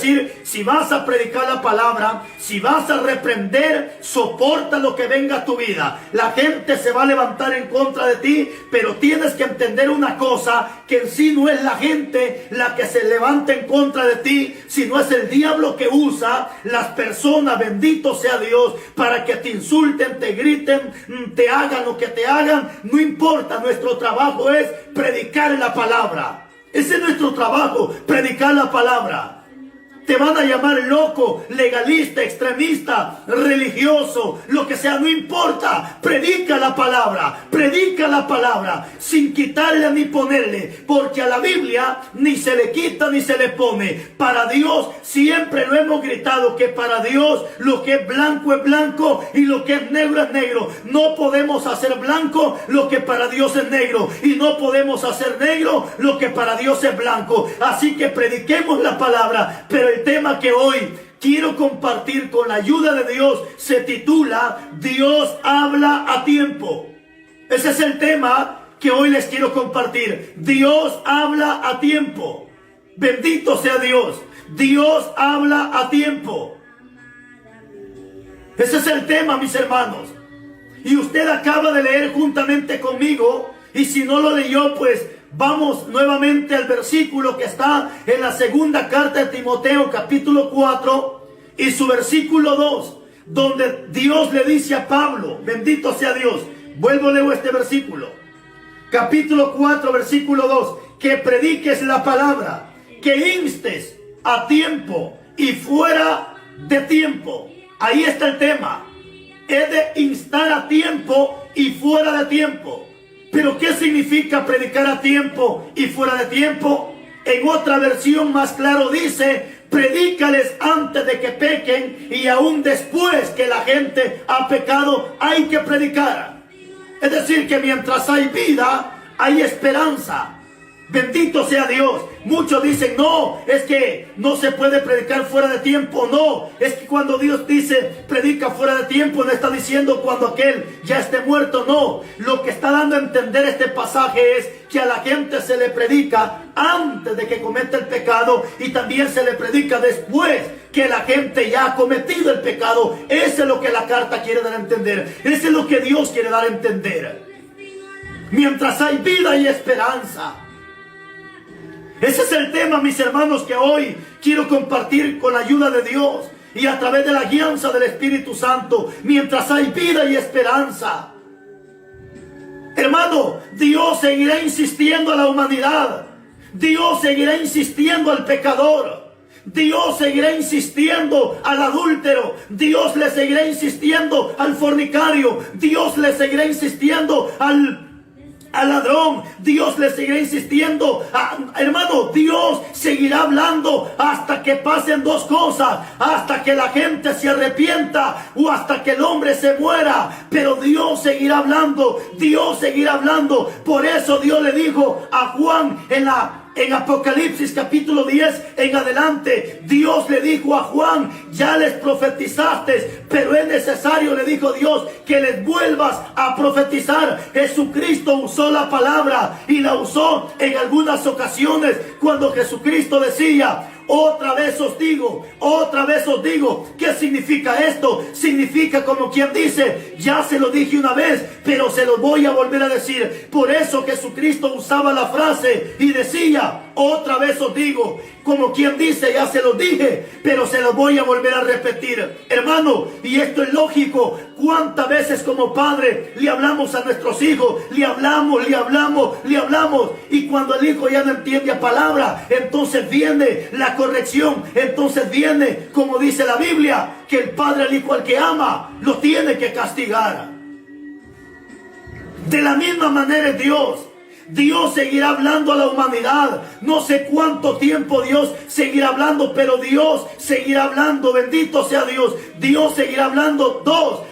decir, si vas a predicar la palabra, si vas a reprender, soporta lo que venga a tu vida. La gente se va a levantar en contra de ti, pero tienes que entender una cosa, que en sí no es la gente la que se levanta en contra de ti, sino es el diablo que usa las personas, bendito sea Dios, para que te insulten, te griten, te hagan lo que te hagan. No importa, nuestro trabajo es predicar la palabra. Ese es nuestro trabajo, predicar la palabra. Te van a llamar loco, legalista, extremista, religioso, lo que sea, no importa. Predica la palabra, sin quitarle ni ponerle, porque a la Biblia ni se le quita ni se le pone. Para Dios, siempre lo hemos gritado, que para Dios lo que es blanco y lo que es negro. No podemos hacer blanco lo que para Dios es negro, y no podemos hacer negro lo que para Dios es blanco. Así que prediquemos la palabra, pero el tema que hoy quiero compartir con la ayuda de Dios se titula Dios habla a tiempo. Ese es el tema que hoy les quiero compartir. Dios habla a tiempo. Bendito sea Dios. Dios habla a tiempo. Ese es el tema, mis hermanos. Y usted acaba de leer juntamente conmigo, y si no lo leyó, pues vamos nuevamente al versículo que está en la segunda carta de Timoteo, capítulo 4, y su versículo 2, donde Dios le dice a Pablo, bendito sea Dios. Vuelvo a leer este versículo. Capítulo 4, versículo 2. Que prediques la palabra, que instes a tiempo y fuera de tiempo. Ahí está el tema. Es de instar a tiempo y fuera de tiempo. Pero ¿qué significa predicar a tiempo y fuera de tiempo? En otra versión más claro dice, predícales antes de que pequen y aún después que la gente ha pecado, hay que predicar. Es decir, que mientras hay vida, hay esperanza. Bendito sea Dios. Muchos dicen, no, es que no se puede predicar fuera de tiempo. No, es que cuando Dios dice predica fuera de tiempo, no está diciendo cuando aquel ya esté muerto. No, lo que está dando a entender este pasaje es que a la gente se le predica antes de que cometa el pecado, y también se le predica después que la gente ya ha cometido el pecado. Eso es lo que la carta quiere dar a entender. Eso es lo que Dios quiere dar a entender. Mientras hay vida y esperanza. Ese es el tema, mis hermanos, que hoy quiero compartir con la ayuda de Dios y a través de la guianza del Espíritu Santo. Mientras hay vida y esperanza. Hermano, Dios seguirá insistiendo a la humanidad. Dios seguirá insistiendo al pecador. Dios seguirá insistiendo al adúltero. Dios le seguirá insistiendo al fornicario. Dios le seguirá insistiendo al ladrón. Dios le seguirá insistiendo. Hermano, Dios seguirá hablando hasta que pasen dos cosas: hasta que la gente se arrepienta o hasta que el hombre se muera. Pero Dios seguirá hablando. Dios seguirá hablando. Por eso Dios le dijo a Juan en Apocalipsis capítulo 10 en adelante, Dios le dijo a Juan, ya les profetizaste, pero es necesario, le dijo Dios, que les vuelvas a profetizar. Jesucristo usó la palabra y la usó en algunas ocasiones cuando Jesucristo decía, otra vez os digo, otra vez os digo. ¿Qué significa esto? Significa como quien dice, ya se lo dije una vez, pero se lo voy a volver a decir. Por eso Jesucristo usaba la frase y decía, otra vez os digo. Como quien dice, ya se lo dije, pero se lo voy a volver a repetir. Hermano, y esto es lógico. ¿Cuántas veces como padre le hablamos a nuestros hijos? Le hablamos. Y cuando el hijo ya no entiende la palabra, entonces viene la corrección. Entonces viene, como dice la Biblia, que el padre al hijo al que ama, lo tiene que castigar. De la misma manera es Dios. Dios seguirá hablando a la humanidad. No sé cuánto tiempo Dios seguirá hablando, pero Dios seguirá hablando. Bendito sea Dios. Dios seguirá hablando.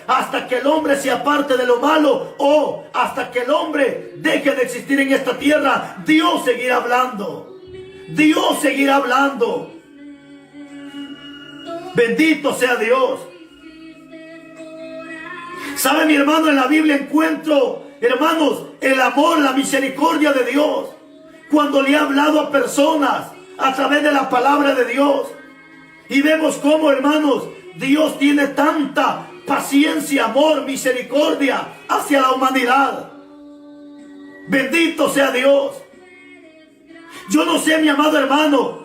Hasta que el hombre se aparte de lo malo, o hasta que el hombre deje de existir en esta tierra. Dios seguirá hablando. Dios seguirá hablando. Bendito sea Dios. ¿Sabe, mi hermano? En la Biblia encuentro, hermanos, el amor, la misericordia de Dios. Cuando le ha hablado a personas a través de la palabra de Dios. Y vemos cómo, hermanos, Dios tiene tanta paciencia, amor, misericordia hacia la humanidad. Bendito sea Dios. Yo no sé, mi amado hermano,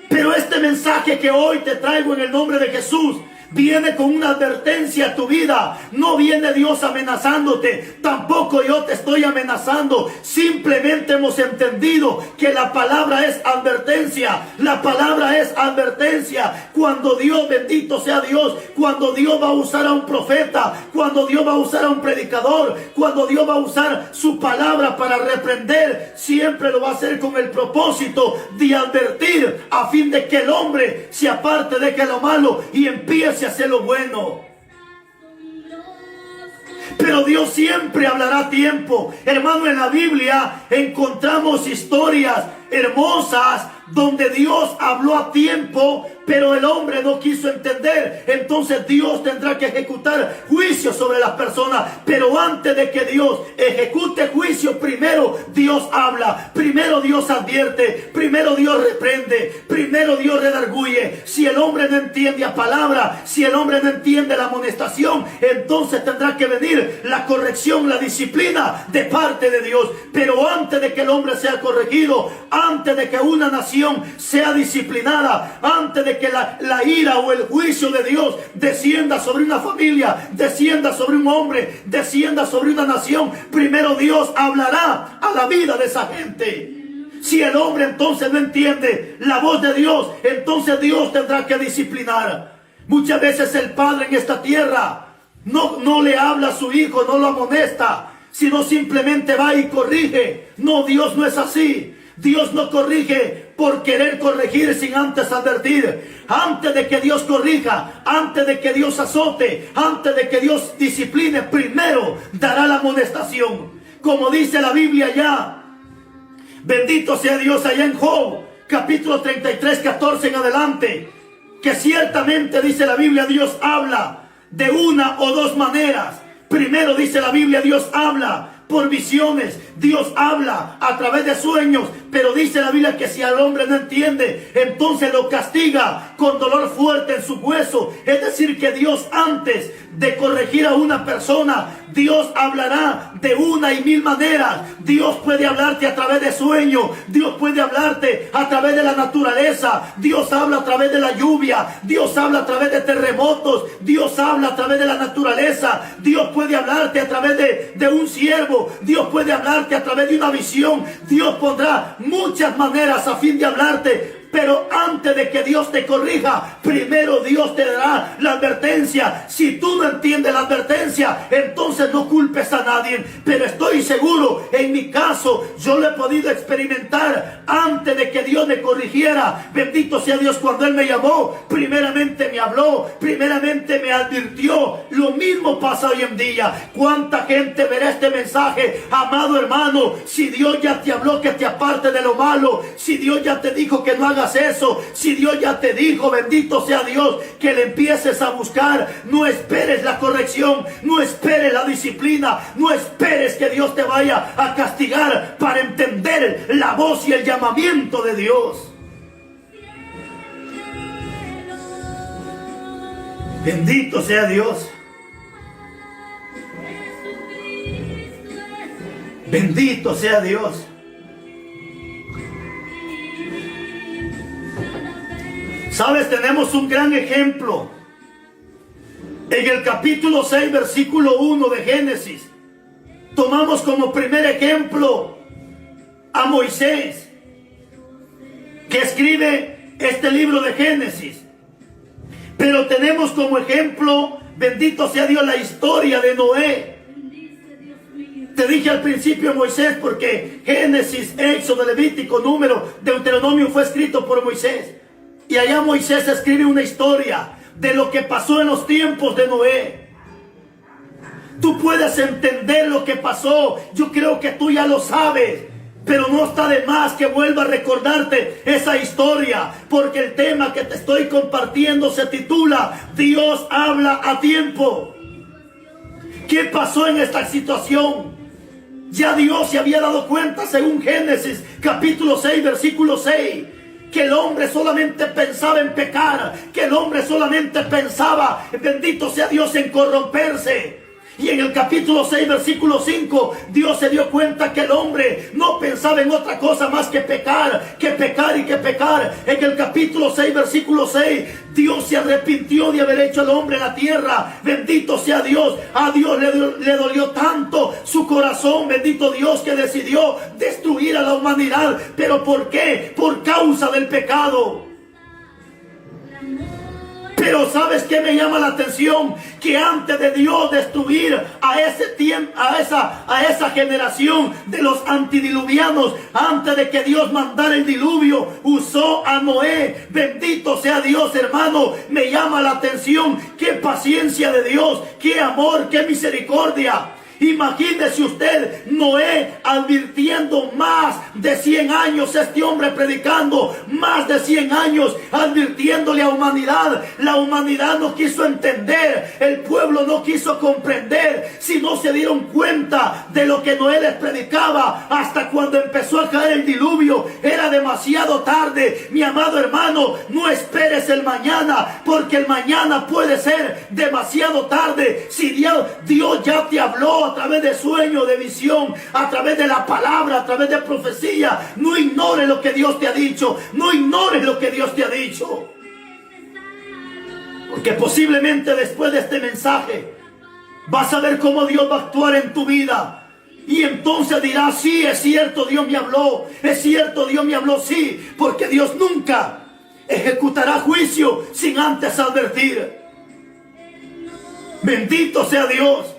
pero este mensaje que hoy te traigo en el nombre de Jesús viene con una advertencia a tu vida. No viene Dios amenazándote, tampoco yo te estoy amenazando. Simplemente hemos entendido que la palabra es advertencia. La palabra es advertencia. Cuando Dios, bendito sea Dios, cuando Dios va a usar a un profeta, cuando Dios va a usar a un predicador, cuando Dios va a usar su palabra para reprender, siempre lo va a hacer con el propósito de advertir, a fin de que el hombre se aparte de que lo malo y empiece a hacer lo bueno. Pero Dios siempre hablará a tiempo. Hermano, en la Biblia encontramos historias hermosas donde Dios habló a tiempo, pero el hombre no quiso entender. Entonces Dios tendrá que ejecutar juicio sobre las personas. Pero antes de que Dios ejecute juicio, primero Dios habla, primero Dios advierte, primero Dios reprende, primero Dios redarguye. Si el hombre no entiende la palabra, si el hombre no entiende la amonestación, entonces tendrá que venir la corrección, la disciplina de parte de Dios. Pero antes de que el hombre sea corregido, antes de que una nación sea disciplinada, antes de que la ira o el juicio de Dios descienda sobre una familia, descienda sobre un hombre, descienda sobre una nación, primero Dios hablará a la vida de esa gente. Si el hombre entonces no entiende la voz de Dios, entonces Dios tendrá que disciplinar. Muchas veces el padre en esta tierra no le habla a su hijo, no lo amonesta, sino simplemente va y corrige. No, Dios no es así. Dios no corrige por querer corregir sin antes advertir. Antes de que Dios corrija, antes de que Dios azote, antes de que Dios discipline, primero dará la amonestación. Como dice la Biblia ya, bendito sea Dios, allá en Job, capítulo 33, 14 en adelante, que ciertamente dice la Biblia, Dios habla de una o dos maneras. Primero dice la Biblia, Dios habla por visiones, Dios habla a través de sueños, pero dice la Biblia que si al hombre no entiende, entonces lo castiga con dolor fuerte en su hueso. Es decir, que Dios, antes de corregir a una persona, Dios hablará de una y mil maneras. Dios puede hablarte a través de sueños, Dios puede hablarte a través de la naturaleza, Dios habla a través de la lluvia, Dios habla a través de terremotos, Dios habla a través de la naturaleza, Dios puede hablarte a través de un siervo, Dios puede hablarte a través de una visión. Dios pondrá muchas maneras a fin de hablarte. Pero antes de que Dios te corrija, primero Dios te dará la advertencia. Si tú no entiendes la advertencia, entonces no culpes a nadie. Pero estoy seguro, en mi caso, yo lo he podido experimentar antes de que Dios me corrigiera. Bendito sea Dios, cuando Él me llamó, primeramente me habló, primeramente me advirtió. Lo mismo pasa hoy en día. ¿Cuánta gente verá este mensaje? Amado hermano, si Dios ya te habló que te aparte de lo malo, si Dios ya te dijo que no hagas eso, si Dios ya te dijo, bendito sea Dios, que le empieces a buscar, no esperes la corrección, no esperes la disciplina, no esperes que Dios te vaya a castigar para entender la voz y el llamamiento de Dios. Bendito sea Dios. Bendito sea Dios. Sabes, tenemos un gran ejemplo en el capítulo 6, versículo 1 de Génesis. Tomamos como primer ejemplo a Moisés, que escribe este libro de Génesis. Pero tenemos como ejemplo, bendito sea Dios, la historia de Noé. Te dije al principio Moisés porque Génesis, Éxodo, Levítico, Número, Deuteronomio fue escrito por Moisés. Y allá Moisés escribe una historia de lo que pasó en los tiempos de Noé. Tú puedes entender lo que pasó. Yo creo que tú ya lo sabes. Pero no está de más que vuelva a recordarte esa historia. Porque el tema que te estoy compartiendo se titula Dios habla a tiempo. ¿Qué pasó en esta situación? Ya Dios se había dado cuenta, según Génesis capítulo 6, versículo 6. que el hombre solamente pensaba en pecar, que el hombre solamente pensaba, bendito sea Dios, en corromperse. Y en el capítulo 6, versículo 5, Dios se dio cuenta que el hombre no pensaba en otra cosa más que pecar, que pecar y que pecar. En el capítulo 6, versículo 6, Dios se arrepintió de haber hecho al hombre en la tierra. Bendito sea Dios. A Dios le dolió tanto su corazón, bendito Dios, que decidió destruir a la humanidad. ¿Pero por qué? Por causa del pecado. Pero ¿sabes qué me llama la atención? Que antes de Dios destruir a ese tiempo, a esa generación de los antidiluvianos, antes de que Dios mandara el diluvio, usó a Noé. Bendito sea Dios, hermano. Me llama la atención. Qué paciencia de Dios, qué amor, qué misericordia. Imagínese usted, Noé advirtiendo más de 100 años, este hombre predicando más de 100 años, advirtiéndole a la humanidad. La humanidad no quiso entender, el pueblo no quiso comprender, si no se dieron cuenta de lo que Noé les predicaba. Hasta cuando empezó a caer el diluvio, era demasiado tarde. Mi amado hermano, no esperes el mañana, porque el mañana puede ser demasiado tarde. Si Dios ya te habló a través de sueño, de visión, a través de la palabra, a través de profecía, no ignores lo que Dios te ha dicho. No ignores lo que Dios te ha dicho, porque posiblemente después de este mensaje vas a ver cómo Dios va a actuar en tu vida. Y entonces dirás: sí, es cierto, Dios me habló. Es cierto, Dios me habló, sí. Porque Dios nunca ejecutará juicio sin antes advertir. Bendito sea Dios.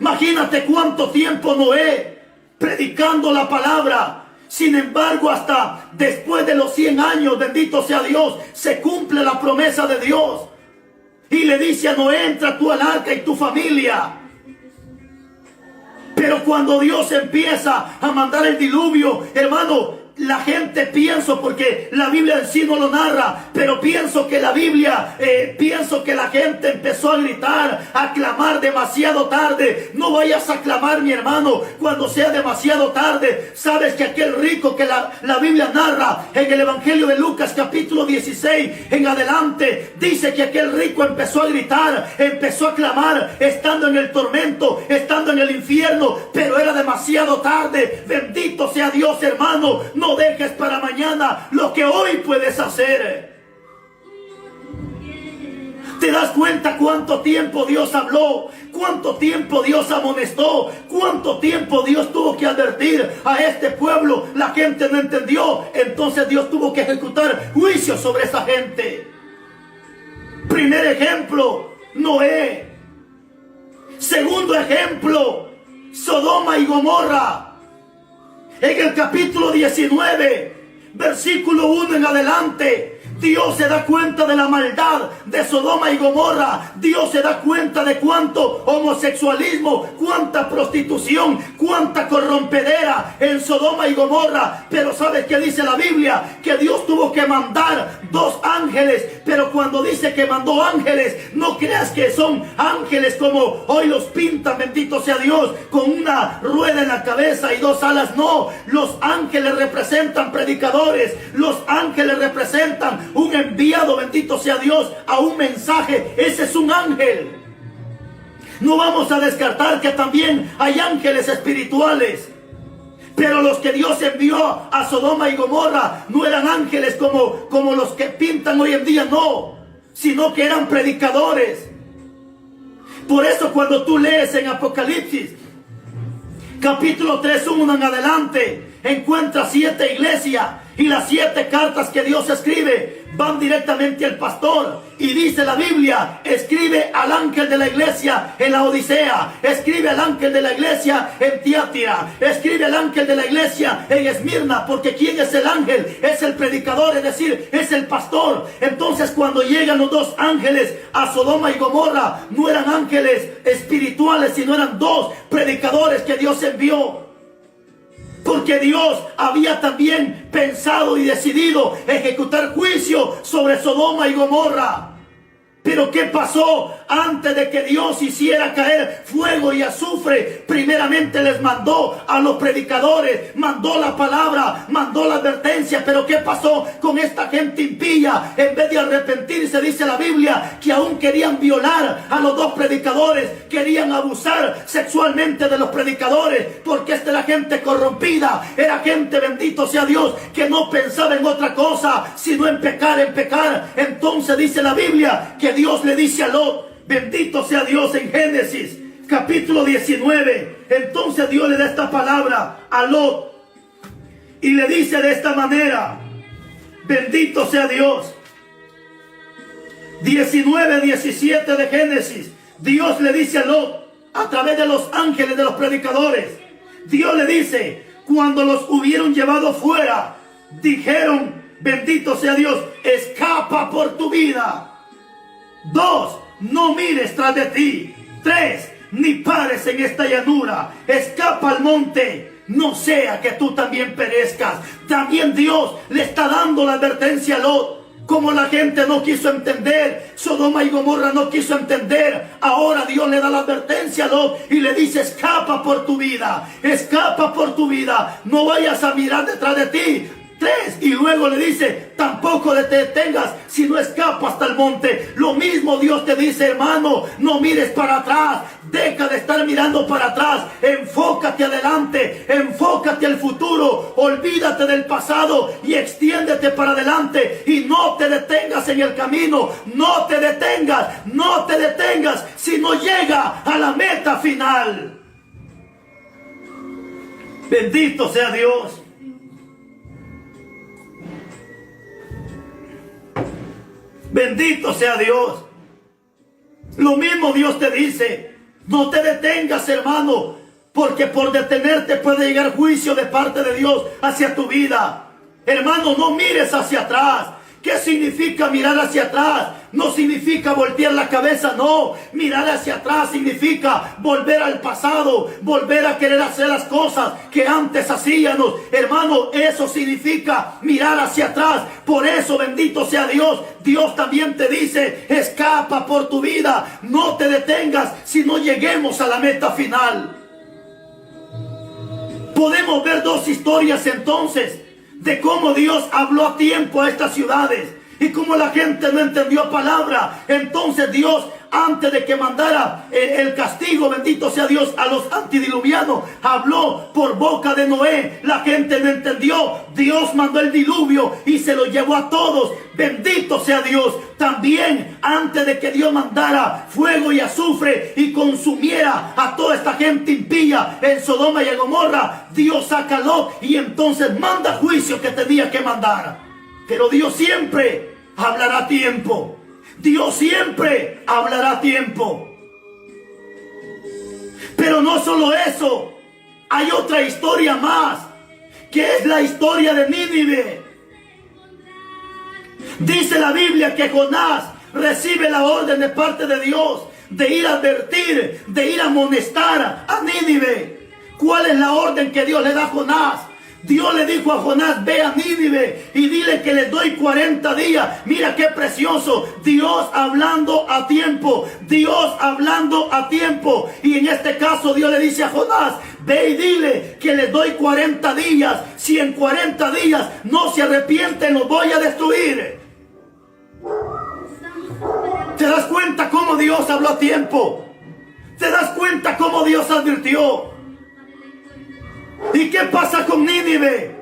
Imagínate cuánto tiempo Noé predicando la palabra. Sin embargo, hasta después de los 100 años, bendito sea Dios, se cumple la promesa de Dios. Y le dice a Noé: entra tú al arca y tu familia. Pero cuando Dios empieza a mandar el diluvio, hermano, la gente, pienso, porque la Biblia en sí no lo narra, pero pienso que la Biblia, pienso que la gente empezó a gritar, a clamar demasiado tarde. No vayas a clamar, mi hermano, cuando sea demasiado tarde. Sabes que aquel rico que la Biblia narra en el Evangelio de Lucas capítulo 16 en adelante, dice que aquel rico empezó a gritar, empezó a clamar, estando en el tormento, estando en el infierno, pero era demasiado tarde. Bendito sea Dios, hermano. No dejes para mañana lo que hoy puedes hacer. ¿Te das cuenta cuánto tiempo Dios habló? ¿Cuánto tiempo Dios amonestó? ¿Cuánto tiempo Dios tuvo que advertir a este pueblo? La gente no entendió. Entonces Dios tuvo que ejecutar juicio sobre esa gente. Primer ejemplo, Noé. Segundo ejemplo, Sodoma y Gomorra. En el capítulo 19, versículo 1 en adelante, Dios se da cuenta de la maldad de Sodoma y Gomorra. Dios se da cuenta de cuánto homosexualismo, cuánta prostitución, cuánta corrompedera en Sodoma y Gomorra. Pero ¿sabes qué dice la Biblia? Que Dios tuvo que mandar 2 ángeles. Pero cuando dice que mandó ángeles, no creas que son ángeles como hoy los pintan, bendito sea Dios, con una rueda en la cabeza y 2 alas. No, los ángeles representan predicadores. Los ángeles representan un enviado, bendito sea Dios, a un mensaje. Ese es un ángel. No vamos a descartar que también hay ángeles espirituales, pero los que Dios envió a Sodoma y Gomorra no eran ángeles como los que pintan hoy en día, no, sino que eran predicadores. Por eso cuando tú lees en Apocalipsis capítulo 3:1 en adelante, encuentras 7 iglesias, y las 7 cartas que Dios escribe van directamente al pastor. Y dice la Biblia: escribe al ángel de la iglesia en la Odisea, escribe al ángel de la iglesia en Tiatira, escribe al ángel de la iglesia en Esmirna. Porque ¿quién es el ángel? Es el predicador, es decir, es el pastor. Entonces cuando llegan los 2 ángeles a Sodoma y Gomorra, no eran ángeles espirituales, sino eran 2 predicadores que Dios envió. Porque Dios había también pensado y decidido ejecutar juicio sobre Sodoma y Gomorra. Pero ¿qué pasó antes de que Dios hiciera caer fuego y azufre, primeramente les mandó a los predicadores, mandó la palabra, mandó la advertencia. Pero ¿qué pasó con esta gente impía? En vez de arrepentirse, dice la Biblia, que aún querían violar a los dos predicadores, querían abusar sexualmente de los predicadores, porque esta era gente corrompida, era gente, bendito sea Dios, que no pensaba en otra cosa, sino en pecar, en pecar. Entonces dice la Biblia que Dios le dice a Lot, bendito sea Dios, en Génesis capítulo 19, entonces Dios le da esta palabra a Lot y le dice de esta manera, bendito sea Dios. 19:17 de Génesis, Dios le dice a Lot, a través de los ángeles de los predicadores, Dios le dice, cuando los hubieron llevado fuera, dijeron, bendito sea Dios, escapa por tu vida. 2, no mires tras de ti. 3, ni pares en esta llanura, escapa al monte, no sea que tú también perezcas. También Dios le está dando la advertencia a Lot. Como la gente no quiso entender, Sodoma y Gomorra no quiso entender, ahora Dios le da la advertencia a Lot y le dice, escapa por tu vida, escapa por tu vida, no vayas a mirar detrás de ti. 3, y luego le dice, tampoco te detengas si no escapas hasta el monte. Lo mismo Dios te dice, hermano, no mires para atrás, deja de estar mirando para atrás, enfócate adelante, enfócate al futuro, olvídate del pasado y extiéndete para adelante y no te detengas en el camino, no te detengas, no te detengas si no llega a la meta final. Bendito sea Dios. Bendito sea Dios. Lo mismo Dios te dice, no te detengas, hermano, porque por detenerte puede llegar juicio de parte de Dios hacia tu vida. Hermano, no mires hacia atrás. ¿Qué significa mirar hacia atrás? No significa voltear la cabeza, no. Mirar hacia atrás significa volver al pasado, volver a querer hacer las cosas que antes hacíamos. Hermano, eso significa mirar hacia atrás. Por eso, bendito sea Dios, Dios también te dice, escapa por tu vida, no te detengas si no lleguemos a la meta final. Podemos ver dos historias entonces de cómo Dios habló a tiempo a estas ciudades y cómo la gente no entendió palabra. Entonces Dios, antes de que mandara el castigo, bendito sea Dios, a los antidiluvianos, habló por boca de Noé. La gente no entendió. Dios mandó el diluvio y se lo llevó a todos. Bendito sea Dios. También antes de que Dios mandara fuego y azufre y consumiera a toda esta gente impía en Sodoma y en Gomorra, Dios saca a Lot y entonces manda juicio que tenía que mandar. Pero Dios siempre hablará a tiempo. Dios siempre hablará a tiempo. Pero no solo eso, hay otra historia más, que es la historia de Nínive. Dice la Biblia que Jonás recibe la orden de parte de Dios de ir a advertir, de ir a amonestar a Nínive. ¿Cuál es la orden que Dios le da a Jonás? Dios le dijo a Jonás, ve a Nínive y dile que les doy 40 días. Mira qué precioso. Dios hablando a tiempo. Dios hablando a tiempo. Y en este caso Dios le dice a Jonás, ve y dile que les doy 40 días. Si en 40 días no se arrepienten, los voy a destruir. ¿Te das cuenta cómo Dios habló a tiempo? ¿Te das cuenta cómo Dios advirtió? ¿Y qué pasa con Nínive?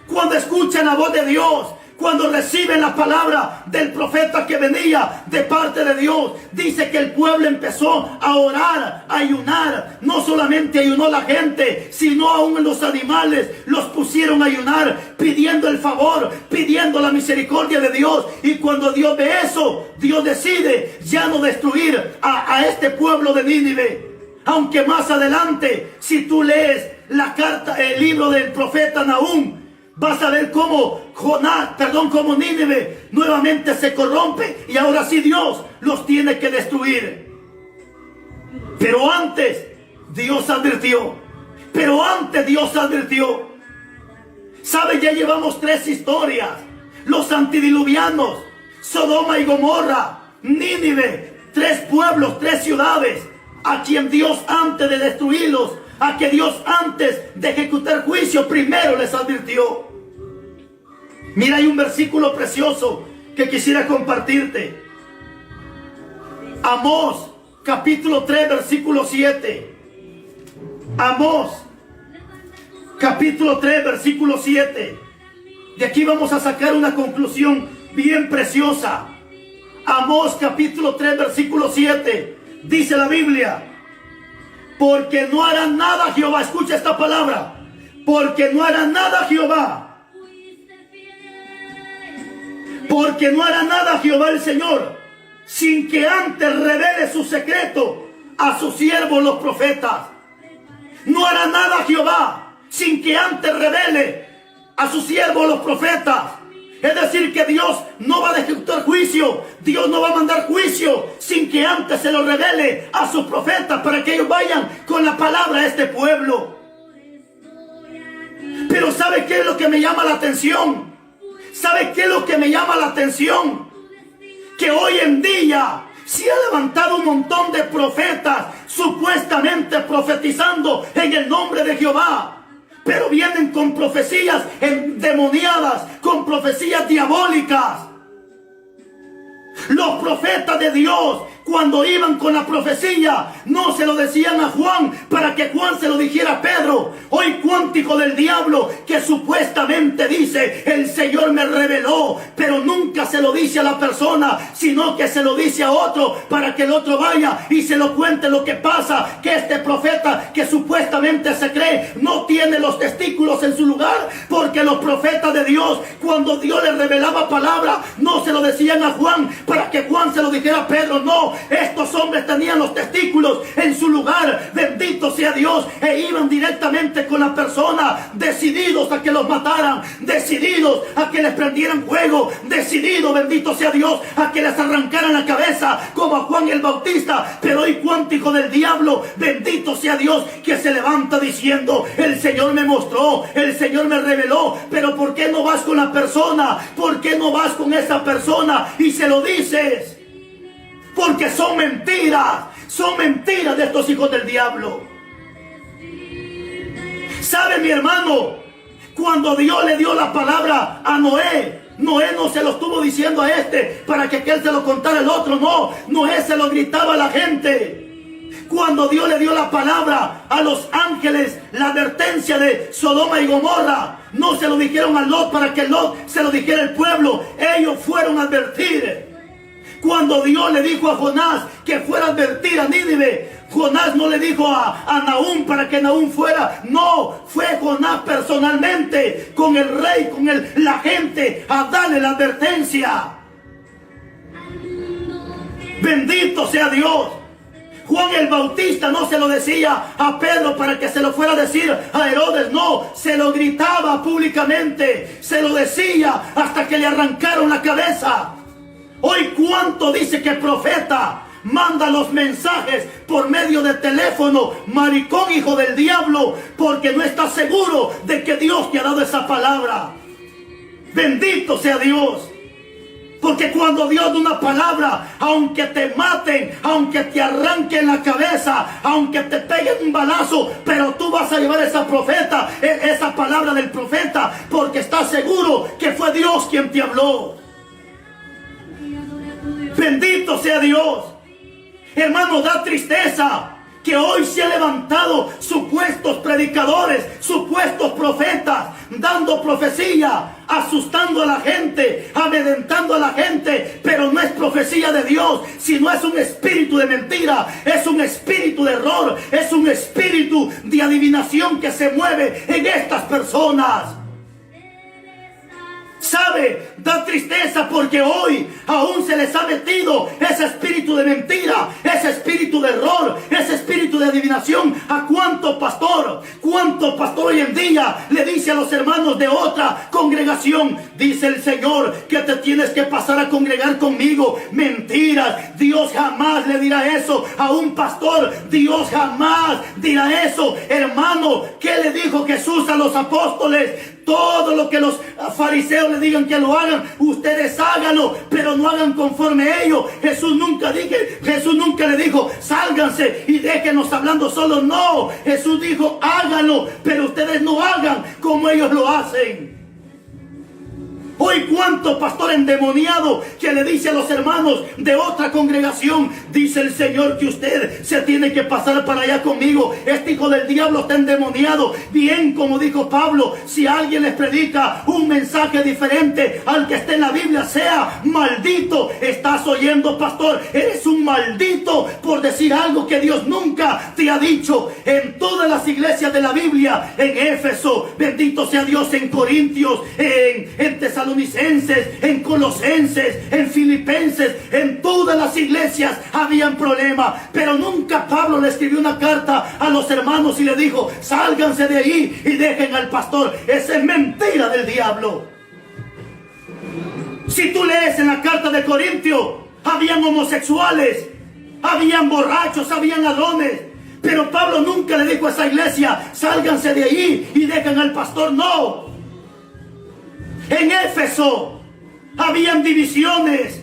Cuando escuchan la voz de Dios, cuando reciben la palabra del profeta que venía de parte de Dios, dice que el pueblo empezó a orar, a ayunar. No solamente ayunó la gente, sino aún los animales los pusieron a ayunar, pidiendo el favor, pidiendo la misericordia de Dios. Y cuando Dios ve eso, Dios decide ya no destruir a este pueblo de Nínive. Aunque más adelante, si tú lees la carta, el libro del profeta Nahum, vas a ver cómo cómo Nínive nuevamente se corrompe y ahora sí Dios los tiene que destruir. Pero antes Dios advirtió. ¿Sabe? Ya llevamos 3 historias. Los antidiluvianos, Sodoma y Gomorra, Nínive. tres pueblos, tres ciudades, a quien Dios antes de destruirlos, a que Dios antes de ejecutar juicio, primero les advirtió. Mira, hay un versículo precioso que quisiera compartirte. Amós, capítulo 3, versículo 7. Amós, capítulo 3, versículo 7. De aquí vamos a sacar una conclusión bien preciosa. Amós, capítulo 3, versículo 7. Dice la Biblia: porque no hará nada Jehová. Escucha esta palabra: porque no hará nada Jehová. Porque no hará nada Jehová el Señor, sin que antes revele su secreto a sus siervos los profetas. No hará nada Jehová sin que antes revele a sus siervos los profetas. Es decir, que Dios no va a ejecutar juicio, Dios no va a mandar juicio sin que antes se lo revele a sus profetas, para que ellos vayan con la palabra a este pueblo. Pero ¿sabe qué es lo que me llama la atención? ¿Sabe qué es lo que me llama la atención? Que hoy en día se ha levantado un montón de profetas supuestamente profetizando en el nombre de Jehová, pero vienen con profecías endemoniadas, con profecías diabólicas. Los profetas de Dios, cuando iban con la profecía, no se lo decían a Juan para que Juan se lo dijera a Pedro. Hoy cuánto hijo del diablo que supuestamente dice: el Señor me reveló, pero nunca se lo dice a la persona, sino que se lo dice a otro para que el otro vaya y se lo cuente. Lo que pasa que este profeta que supuestamente se cree no tiene los testículos en su lugar, porque los profetas de Dios, cuando Dios les revelaba palabra, no se lo decían a Juan para que Juan se lo dijera a Pedro. No, estos hombres tenían los testículos en su lugar, bendito sea Dios, e iban directamente con la persona, decididos a que los mataran, decididos a que les prendieran fuego, decididos, bendito sea Dios, a que les arrancaran la cabeza como a Juan el Bautista. Pero hoy cuánto hijo del diablo, bendito sea Dios, que se levanta diciendo: el Señor me mostró, el Señor me reveló. Pero ¿por qué no vas con la persona? ¿Por qué no vas con esa persona y se lo dices? Porque son mentiras de estos hijos del diablo. ¿Sabe, mi hermano? Cuando Dios le dio la palabra a Noé, Noé no se lo estuvo diciendo a este para que aquel se lo contara al otro. No, Noé se lo gritaba a la gente. Cuando Dios le dio la palabra a los ángeles, la advertencia de Sodoma y Gomorra, no se lo dijeron a Lot para que Lot se lo dijera al pueblo. Ellos fueron a advertir. Cuando Dios le dijo a Jonás que fuera a advertir a Nínive, Jonás no le dijo a Nahum para que Nahum fuera. No, fue Jonás personalmente con el rey, con la gente, a darle la advertencia. Bendito sea Dios. Juan el Bautista no se lo decía a Pedro para que se lo fuera a decir a Herodes. No, se lo gritaba públicamente, se lo decía hasta que le arrancaron la cabeza. Hoy cuánto dice que profeta manda los mensajes por medio de teléfono, maricón hijo del diablo, porque no está seguro de que Dios te ha dado esa palabra. Bendito sea Dios. Porque cuando Dios da una palabra, aunque te maten, aunque te arranquen la cabeza, aunque te peguen un balazo, pero tú vas a llevar esa palabra del profeta, porque estás seguro que fue Dios quien te habló. Bendito sea Dios. Hermano, da tristeza que hoy se han levantado supuestos predicadores, supuestos profetas, dando profecía, asustando a la gente, amedrentando a la gente, pero no es profecía de Dios, sino es un espíritu de mentira, es un espíritu de error, es un espíritu de adivinación que se mueve en estas personas. ¿Sabe? Da tristeza porque hoy aún se les ha metido ese espíritu de mentira, ese espíritu de error, ese espíritu de adivinación. ¿A cuánto pastor hoy en día le dice a los hermanos de otra congregación: dice el Señor que te tienes que pasar a congregar conmigo? Mentiras. Dios jamás le dirá eso a un pastor. Dios jamás dirá eso. Hermano, ¿qué le dijo Jesús a los apóstoles? todo lo que los fariseos le digan que lo hagan, ustedes háganlo, pero no hagan conforme a ellos. Jesús nunca le dijo, sálganse y déjenos hablando solos. No, Jesús dijo, háganlo, pero ustedes no hagan como ellos lo hacen. Hoy cuánto pastor endemoniado que le dice a los hermanos de otra congregación, dice el Señor que usted se tiene que pasar para allá conmigo. Este hijo del diablo está endemoniado. Bien, como dijo Pablo, si alguien les predica un mensaje diferente al que está en la Biblia, sea maldito. Estás oyendo, pastor, eres un maldito por decir algo que Dios nunca te ha dicho. En todas las iglesias de la Biblia, en Éfeso, bendito sea Dios, en Corintios, en Tesalonicenses, en Colosenses, en Filipenses, en todas las iglesias habían problemas, pero nunca Pablo le escribió una carta a los hermanos y le dijo, sálganse de ahí y dejen al pastor. Esa es mentira del diablo. Si tú lees en la carta de Corintios, habían homosexuales, habían borrachos, habían ladrones, pero Pablo nunca le dijo a esa iglesia, sálganse de ahí y dejen al pastor. No. En Éfeso habían divisiones,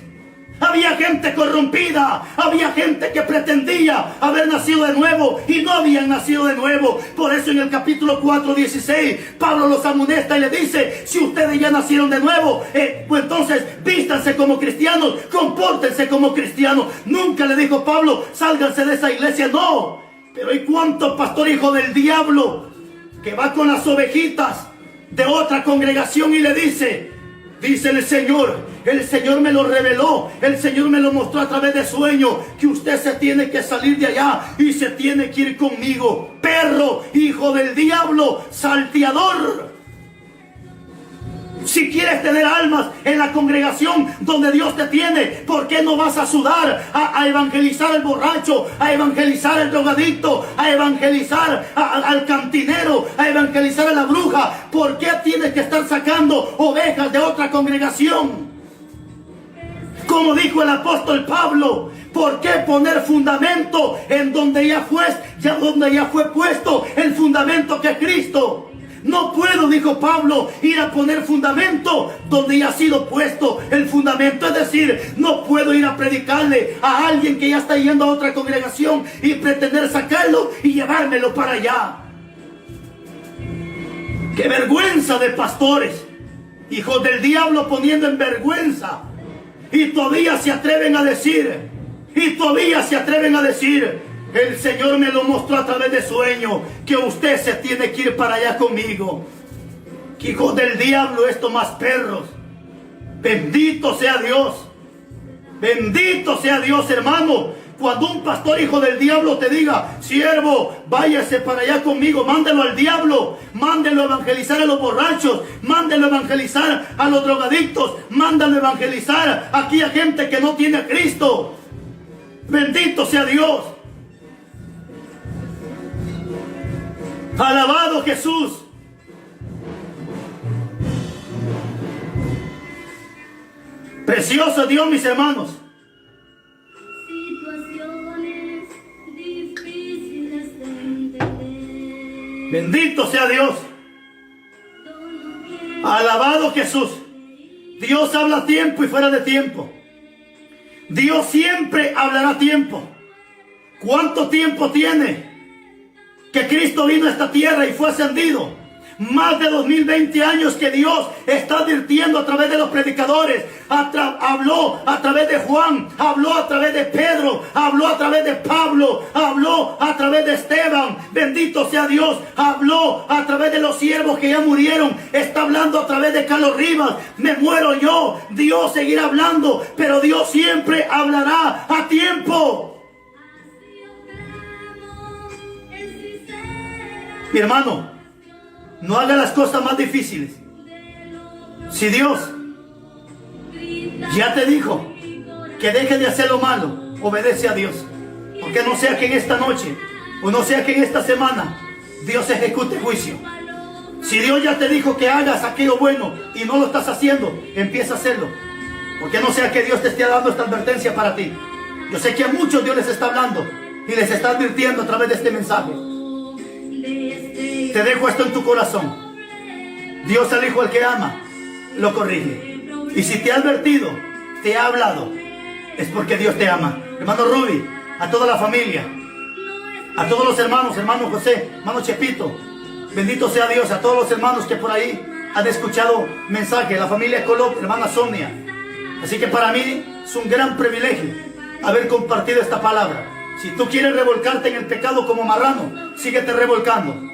había gente corrompida, había gente que pretendía haber nacido de nuevo y no habían nacido de nuevo. Por eso en el capítulo 4:16 Pablo los amonesta y le dice, si ustedes ya nacieron de nuevo, pues entonces vístanse como cristianos, compórtense como cristianos. Nunca le dijo Pablo, sálganse de esa iglesia, no. Pero hay cuánto pastor hijo del diablo que va con las ovejitas de otra congregación y le dice el Señor me lo reveló, el Señor me lo mostró a través de sueño, que usted se tiene que salir de allá y se tiene que ir conmigo. Perro, hijo del diablo, salteador. Si quieres tener almas en la congregación donde Dios te tiene, ¿por qué no vas a sudar a evangelizar al borracho, a evangelizar al drogadicto, a evangelizar al cantinero, a evangelizar a la bruja? ¿Por qué tienes que estar sacando ovejas de otra congregación? Como dijo el apóstol Pablo, ¿por qué poner fundamento en donde ya fue puesto el fundamento que es Cristo? No puedo, dijo Pablo, ir a poner fundamento donde ya ha sido puesto el fundamento. Es decir, no puedo ir a predicarle a alguien que ya está yendo a otra congregación y pretender sacarlo y llevármelo para allá. ¡Qué vergüenza de pastores! Hijos del diablo poniendo en vergüenza. Y todavía se atreven a decir, el Señor me lo mostró a través de sueño, que usted se tiene que ir para allá conmigo. Que hijos del diablo, estos más perros. Bendito sea Dios. Bendito sea Dios, hermano. Cuando un pastor hijo del diablo te diga, siervo, váyase para allá conmigo, mándelo al diablo, mándelo a evangelizar a los borrachos, mándelo a evangelizar a los drogadictos, mándalo a evangelizar aquí a gente que no tiene a Cristo. Bendito sea Dios. Alabado Jesús. Precioso Dios, mis hermanos. Situaciones difíciles de entender. Bendito sea Dios. Alabado Jesús. Dios habla a tiempo y fuera de tiempo. Dios siempre hablará a tiempo. ¿Cuánto tiempo tiene que Cristo vino a esta tierra y fue ascendido? Más de 2020 años que Dios está advirtiendo a través de los predicadores. Habló a través de Juan, habló a través de Pedro, habló a través de Pablo, habló a través de Esteban. Bendito sea Dios. Habló a través de los siervos que ya murieron. Está hablando a través de Carlos Rivas. Me muero yo, Dios seguirá hablando, pero Dios siempre hablará a tiempo. Mi hermano, no haga las cosas más difíciles. Si Dios ya te dijo que deje de hacer lo malo, obedece a Dios. Porque no sea que en esta noche o no sea que en esta semana Dios ejecute juicio. Si Dios ya te dijo que hagas aquello bueno y no lo estás haciendo, empieza a hacerlo. Porque no sea que Dios te esté dando esta advertencia para ti. Yo sé que a muchos Dios les está hablando y les está advirtiendo a través de este mensaje. Te dejo esto en tu corazón. Dios al hijo al que ama, lo corrige. Y si te ha advertido, te ha hablado, es porque Dios te ama. Hermano Rudy, a toda la familia, a todos los hermanos, hermano José, hermano Chepito, bendito sea Dios, a todos los hermanos que por ahí han escuchado mensajes, la familia Colop, hermana Sonia. Así que para mí es un gran privilegio haber compartido esta palabra. Si tú quieres revolcarte en el pecado como marrano, síguete revolcando.